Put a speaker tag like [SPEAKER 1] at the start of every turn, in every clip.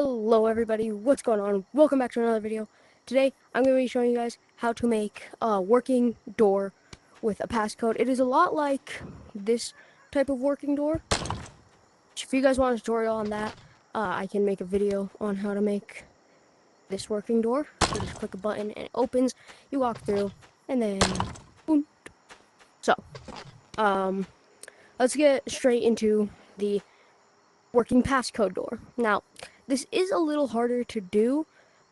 [SPEAKER 1] Hello everybody, what's going on? Welcome back to another video. Today I'm going to be showing you guys how to make a working door with a passcode. It is a lot like this type of working door. If you guys want a tutorial on that, I can make a video on how to make this working door. You just click a button and it opens, you walk through, and then boom. So, let's get straight into the working passcode door. Now, this is a little harder to do,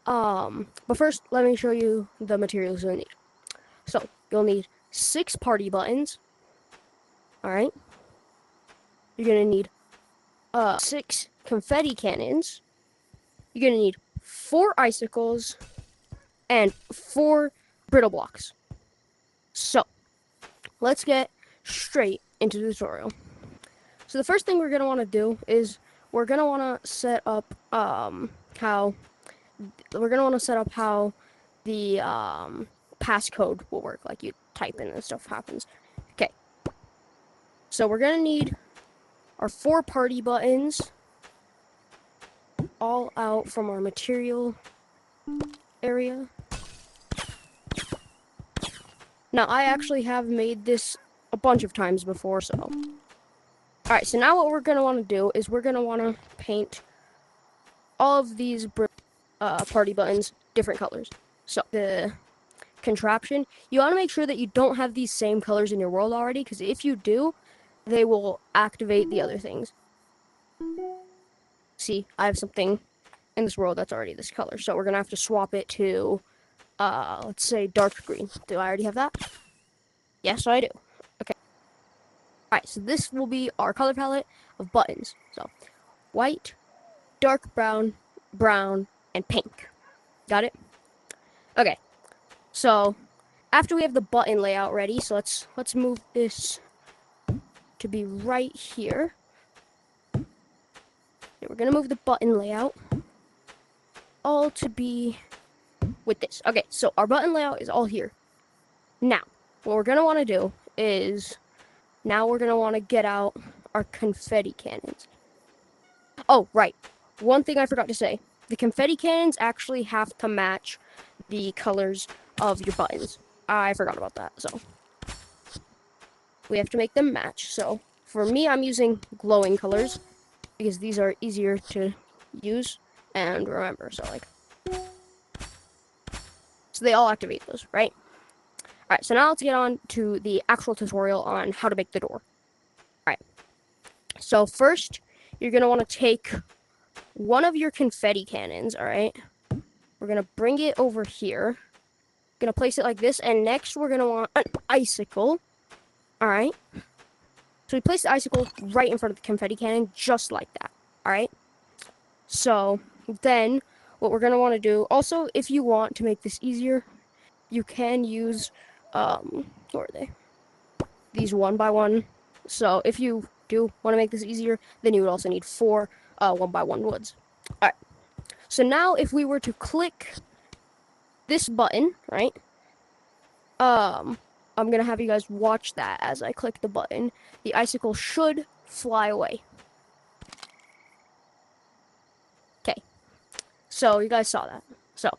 [SPEAKER 1] but first, let me show you the materials you'll need. So, you'll need 6 party buttons, alright? You're gonna need 6 confetti cannons. You're gonna need 4 icicles and 4 brittle blocks. So, let's get straight into the tutorial. So the first thing we're going to want to do is we're going to want to set up how the passcode will work. Like you type in and stuff happens. Okay. So we're going to need our 4 party buttons all out from our material area. Now I actually have made this a bunch of times before, so alright, so now what we're going to want to do is we're going to want to paint all of these party buttons different colors. So the contraption, you want to make sure that you don't have these same colors in your world already, because if you do, they will activate the other things. See, I have something in this world that's already this color, so we're going to have to swap it to, let's say dark green. Do I already have that? Yes, I do. Okay. Alright, so this will be our color palette of buttons. So, white, dark brown, brown, and pink. Got it? Okay. So, after we have the button layout ready, so let's move this to be right here. Okay, we're gonna move the button layout all to be with this. Okay, so our button layout is all here. Now, what we're gonna want to do is now we're going to want to get out our confetti cannons. Oh, right. One thing I forgot to say. The confetti cannons actually have to match the colors of your buttons. I forgot about that, so we have to make them match. So, for me, I'm using glowing colors because these are easier to use and remember. So they all activate those, right? Alright, so now let's get on to the actual tutorial on how to make the door. Alright, so first, you're going to want to take one of your confetti cannons, alright? We're going to bring it over here. Going to place it like this, and next we're going to want an icicle, alright? So we place the icicle right in front of the confetti cannon, just like that, alright? So, then, what we're going to want to do, also, if you want to make this easier, you can use what are they? These 1x1. So if you do want to make this easier, then you would also need 4 1x1 woods. Alright. So now if we were to click this button, right? I'm gonna have you guys watch that as I click the button. The icicle should fly away. Okay. So you guys saw that. So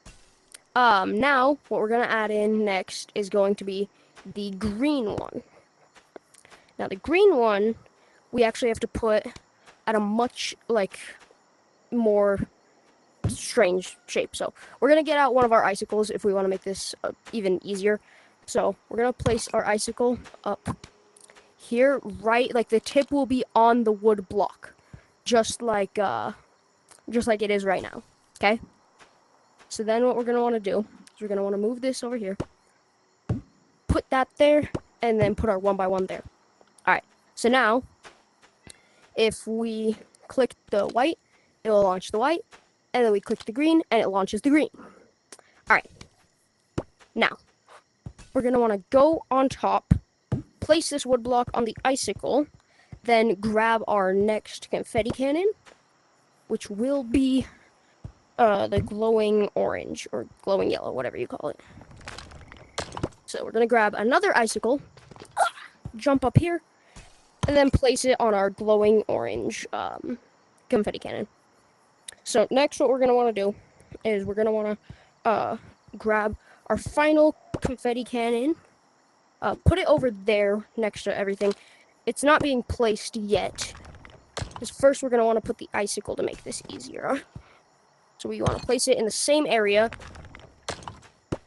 [SPEAKER 1] now what we're gonna add in next is going to be the green one. Now the green one, we actually have to put at a much, more strange shape. So we're going to get out one of our icicles if we want to make this even easier. So we're going to place our icicle up here, right, like the tip will be on the wood block, just like it is right now, okay? So then what we're going to want to do is we're going to want to move this over here, put that there, and then put our 1x1 there. Alright, so now, if we click the white, it will launch the white, and then we click the green, and it launches the green. Alright, now, we're going to want to go on top, place this wood block on the icicle, then grab our next confetti cannon, which will be the glowing orange, or glowing yellow, whatever you call it. So we're going to grab another icicle, jump up here, and then place it on our glowing orange confetti cannon. So next what we're going to want to do is we're going to want to grab our final confetti cannon, put it over there next to everything. It's not being placed yet, because first we're going to want to put the icicle to make this easier. So we want to place it in the same area,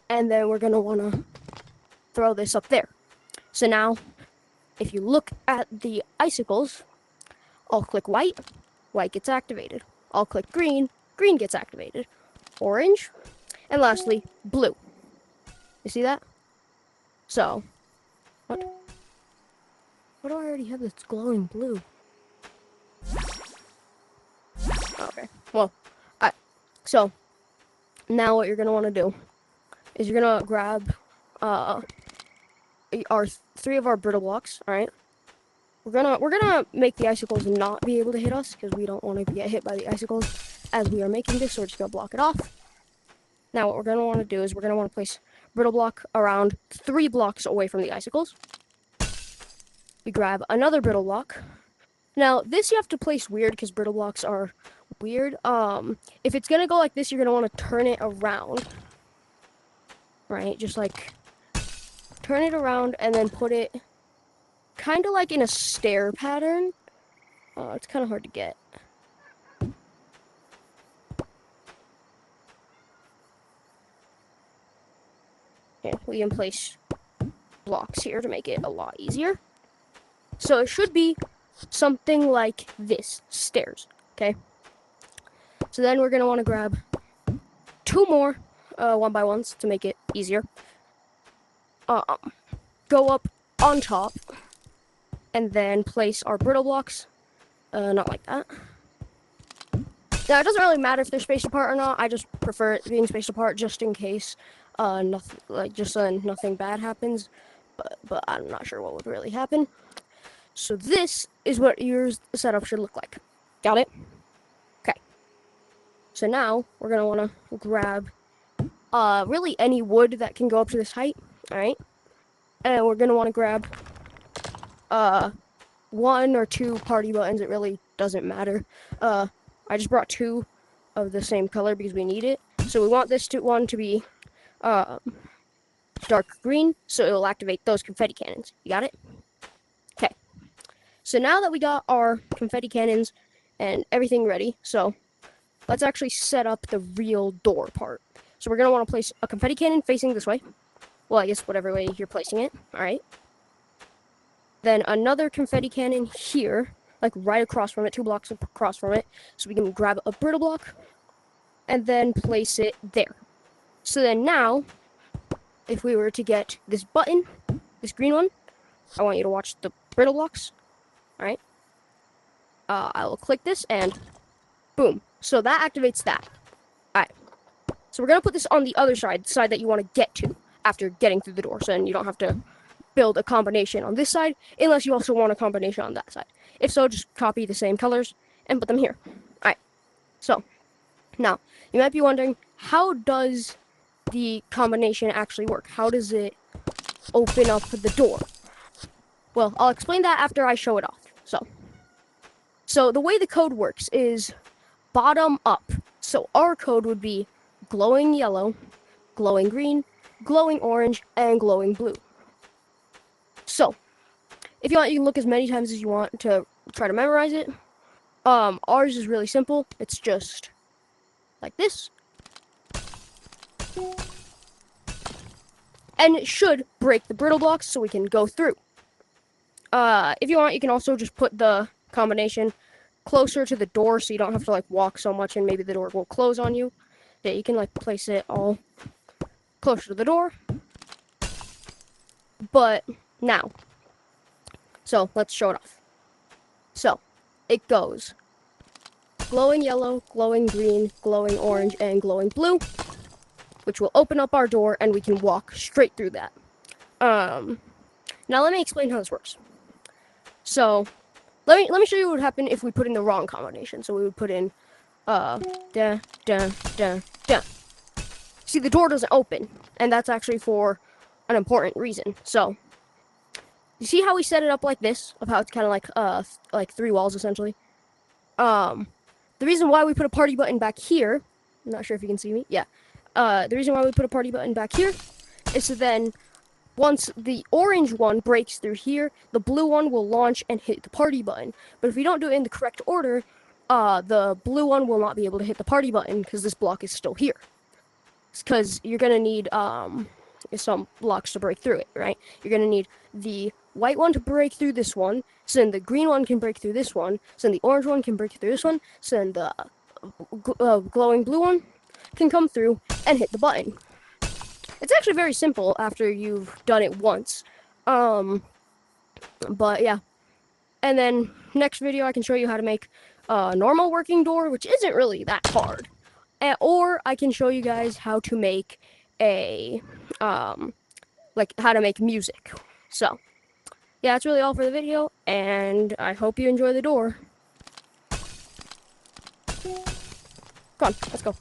[SPEAKER 1] and then we're going to want to throw this up there. So now, if you look at the icicles, I'll click white, white gets activated. I'll click green, green gets activated. Orange, and lastly, blue. You see that? So, what do I already have that's glowing blue? Okay, well, alright. So, now what you're going to want to do is you're going to grab our 3 of our brittle blocks, alright? We're gonna make the icicles not be able to hit us, because we don't want to get hit by the icicles as we are making this, so we're just gonna block it off. Now what we're gonna want to do is we're gonna want to place brittle block around 3 blocks away from the icicles. We grab another brittle block. Now this you have to place weird, because brittle blocks are weird. If it's gonna go like this, you're gonna want to turn it around. Right, just like turn it around and then put it kind of like in a stair pattern. It's kind of hard to get. Yeah, we can place blocks here to make it a lot easier. So it should be something like this, stairs, okay? So then we're going to want to grab 2 more 1x1s to make it easier. Go up on top, and then place our brittle blocks, not like that. Now, it doesn't really matter if they're spaced apart or not. I just prefer it being spaced apart just in case nothing bad happens. But I'm not sure what would really happen. So this is what your setup should look like. Got it? Okay. So now we're going to want to grab really any wood that can go up to this height. Alright? And we're going to want to grab 1 or 2 party buttons. It really doesn't matter. I just brought 2 of the same color because we need it. So we want this one to be dark green, so it will activate those confetti cannons. You got it? Okay. So now that we got our confetti cannons and everything ready, so let's actually set up the real door part. So we're going to want to place a confetti cannon facing this way. Well, I guess whatever way you're placing it. Alright. Then another confetti cannon here, like right across from it, 2 blocks across from it. So we can grab a brittle block and then place it there. So then now, if we were to get this button, this green one, I want you to watch the brittle blocks. Alright. I will click this and boom. So that activates that. Alright. So we're going to put this on the other side, the side that you want to get to after getting through the door. So then you don't have to build a combination on this side, unless you also want a combination on that side. If so, just copy the same colors and put them here. Alright, so, now, you might be wondering, how does the combination actually work? How does it open up the door? Well, I'll explain that after I show it off. So the way the code works is bottom up. So our code would be glowing yellow, glowing green, glowing orange, and glowing blue. So, if you want, you can look as many times as you want to try to memorize it. Ours is really simple. It's just like this. And it should break the brittle blocks so we can go through. If you want, you can also just put the combination closer to the door so you don't have to like walk so much and maybe the door will close on you. Yeah, you can like place it all closer to the door. But now, so let's show it off. So it goes glowing yellow, glowing green, glowing orange, and glowing blue, which will open up our door and we can walk straight through that. Now let me explain how this works. So let me show you what would happen if we put in the wrong combination. So we would put in da da da da. See, the door doesn't open, and that's actually for an important reason. So you see how we set it up like this, of how it's kind of like 3 walls essentially. the reason why we put a party button back here, I'm not sure if you can see me, yeah. The reason why we put a party button back here is so then once the orange one breaks through here, the blue one will launch and hit the party button. But if we don't do it in the correct order, the blue one will not be able to hit the party button because this block is still here. Because you're going to need some blocks to break through it, right? You're going to need the white one to break through this one, so then the green one can break through this one, so then the orange one can break through this one, so then the glowing blue one can come through and hit the button. It's actually very simple after you've done it once. But yeah. And then next video I can show you how to make a normal working door, which isn't really that hard. Or I can show you guys how to make a, like how to make music. So, yeah, that's really all for the video, and I hope you enjoy the door. Come on, let's go.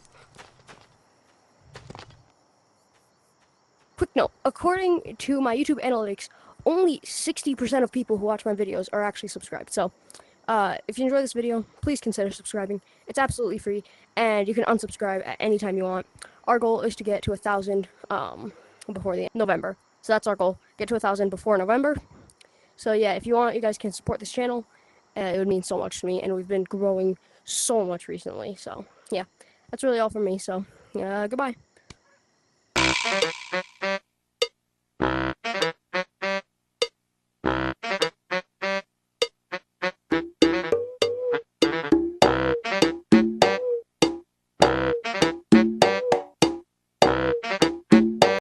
[SPEAKER 1] Quick note, according to my YouTube analytics, only 60% of people who watch my videos are actually subscribed. So, if you enjoy this video, please consider subscribing. It's absolutely free, and you can unsubscribe at any time you want. Our goal is to get to 1,000 before the end of November. So that's our goal, get to 1,000 before November. So yeah, if you want, you guys can support this channel. It would mean so much to me, and we've been growing so much recently. So yeah, that's really all from me. So goodbye.